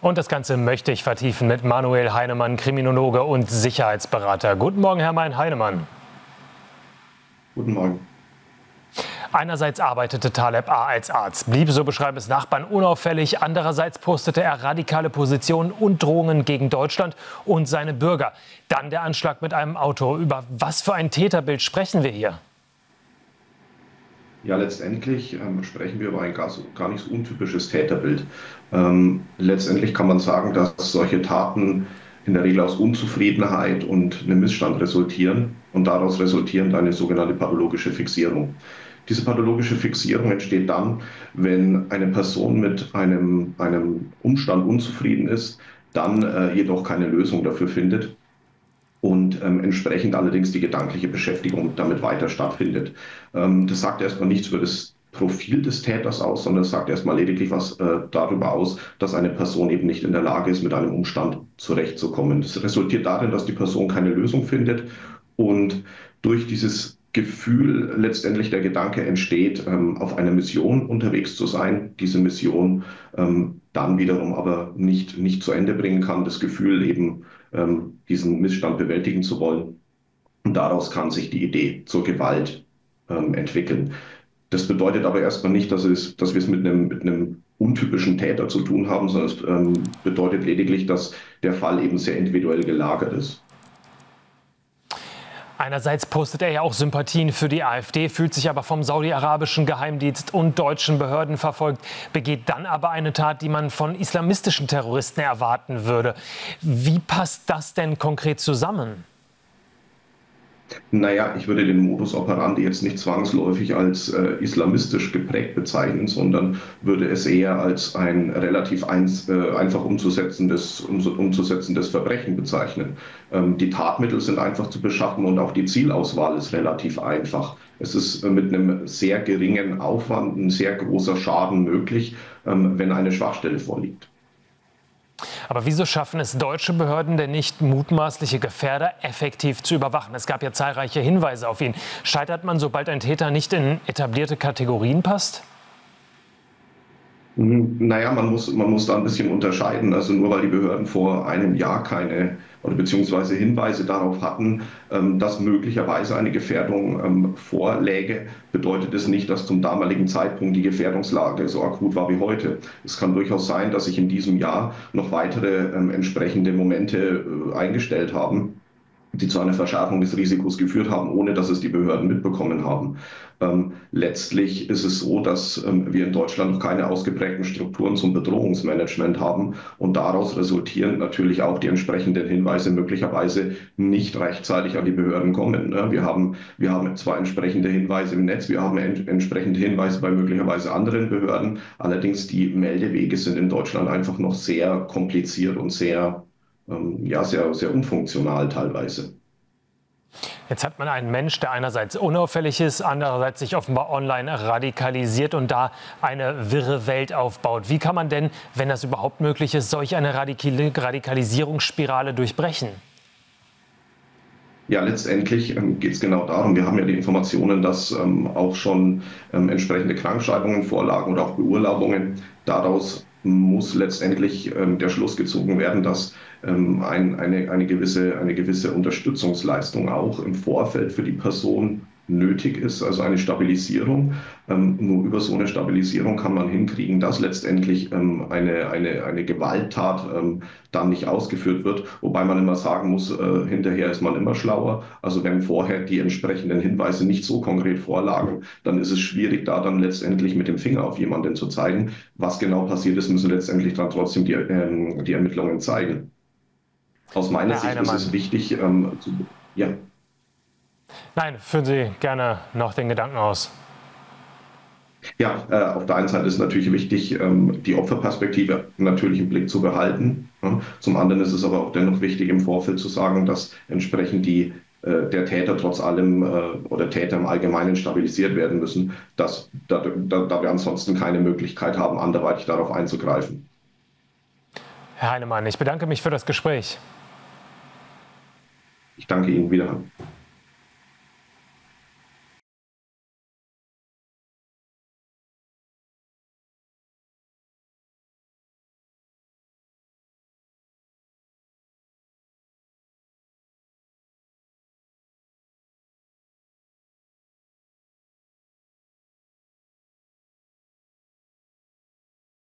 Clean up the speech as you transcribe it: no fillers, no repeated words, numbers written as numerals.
Und das Ganze möchte ich vertiefen mit Manuel Heinemann, Kriminologe und Sicherheitsberater. Guten Morgen, Herr Heinemann. Guten Morgen. Einerseits arbeitete Taleb A. als Arzt, blieb, so beschreiben es Nachbarn, unauffällig. Andererseits postete er radikale Positionen und Drohungen gegen Deutschland und seine Bürger. Dann der Anschlag mit einem Auto. Über was für ein Täterbild sprechen wir hier? Ja, letztendlich sprechen wir über ein gar nicht so untypisches Täterbild. Letztendlich kann man sagen, dass solche Taten in der Regel aus Unzufriedenheit und einem Missstand resultieren und daraus resultierend eine sogenannte pathologische Fixierung. Diese pathologische Fixierung entsteht dann, wenn eine Person mit einem Umstand unzufrieden ist, dann jedoch keine Lösung dafür findet und entsprechend allerdings die gedankliche Beschäftigung damit weiter stattfindet. Das sagt erstmal nichts über das Profil des Täters aus, sondern es sagt erstmal lediglich was darüber aus, dass eine Person eben nicht in der Lage ist, mit einem Umstand zurechtzukommen. Das resultiert darin, dass die Person keine Lösung findet und durch dieses Gefühl letztendlich der Gedanke entsteht, auf einer Mission unterwegs zu sein, diese Mission dann wiederum aber nicht zu Ende bringen kann, das Gefühl eben diesen Missstand bewältigen zu wollen. Und daraus kann sich die Idee zur Gewalt entwickeln. Das bedeutet aber erstmal nicht, dass wir es mit einem untypischen Täter zu tun haben, sondern es bedeutet lediglich, dass der Fall eben sehr individuell gelagert ist. Einerseits postet er ja auch Sympathien für die AfD, fühlt sich aber vom saudi-arabischen Geheimdienst und deutschen Behörden verfolgt, begeht dann aber eine Tat, die man von islamistischen Terroristen erwarten würde. Wie passt das denn konkret zusammen? Naja, ich würde den Modus operandi jetzt nicht zwangsläufig als islamistisch geprägt bezeichnen, sondern würde es eher als ein relativ einfach umzusetzendes Verbrechen bezeichnen. Die Tatmittel sind einfach zu beschaffen und auch die Zielauswahl ist relativ einfach. Es ist mit einem sehr geringen Aufwand ein sehr großer Schaden möglich, wenn eine Schwachstelle vorliegt. Aber wieso schaffen es deutsche Behörden denn nicht, mutmaßliche Gefährder effektiv zu überwachen? Es gab ja zahlreiche Hinweise auf ihn. Scheitert man, sobald ein Täter nicht in etablierte Kategorien passt? Naja, man muss da ein bisschen unterscheiden. Also nur weil die Behörden vor einem Jahr keine oder beziehungsweise Hinweise darauf hatten, dass möglicherweise eine Gefährdung vorläge, bedeutet es nicht, dass zum damaligen Zeitpunkt die Gefährdungslage so akut war wie heute. Es kann durchaus sein, dass sich in diesem Jahr noch weitere entsprechende Momente eingestellt haben, die zu einer Verschärfung des Risikos geführt haben, ohne dass es die Behörden mitbekommen haben. Letztlich ist es so, dass wir in Deutschland noch keine ausgeprägten Strukturen zum Bedrohungsmanagement haben und daraus resultierend natürlich auch die entsprechenden Hinweise möglicherweise nicht rechtzeitig an die Behörden kommen. Ne? Wir haben zwar entsprechende Hinweise im Netz, wir haben entsprechende Hinweise bei möglicherweise anderen Behörden, allerdings die Meldewege sind in Deutschland einfach noch sehr kompliziert und sehr unfunktional teilweise. Jetzt hat man einen Mensch, der einerseits unauffällig ist, andererseits sich offenbar online radikalisiert und da eine wirre Welt aufbaut. Wie kann man denn, wenn das überhaupt möglich ist, solch eine Radikalisierungsspirale durchbrechen? Ja, letztendlich geht es genau darum. Wir haben ja die Informationen, dass auch schon entsprechende Krankschreibungen vorlagen oder auch Beurlaubungen. Daraus muss letztendlich der Schluss gezogen werden, dass eine gewisse Unterstützungsleistung auch im Vorfeld für die Person nötig ist, also eine Stabilisierung. Nur über so eine Stabilisierung kann man hinkriegen, dass letztendlich eine Gewalttat dann nicht ausgeführt wird, wobei man immer sagen muss, hinterher ist man immer schlauer. Also wenn vorher die entsprechenden Hinweise nicht so konkret vorlagen, dann ist es schwierig, da dann letztendlich mit dem Finger auf jemanden zu zeigen. Was genau passiert ist, müssen letztendlich dann trotzdem die Ermittlungen zeigen. Aus meiner Sicht ist es wichtig, ja. Nein, führen Sie gerne noch den Gedanken aus. Ja, auf der einen Seite ist es natürlich wichtig, die Opferperspektive natürlich im Blick zu behalten. Ja. Zum anderen ist es aber auch dennoch wichtig, im Vorfeld zu sagen, dass entsprechend der Täter trotz allem oder Täter im Allgemeinen stabilisiert werden müssen, da wir ansonsten keine Möglichkeit haben, anderweitig darauf einzugreifen. Herr Heinemann, ich bedanke mich für das Gespräch. Ich danke Ihnen wieder.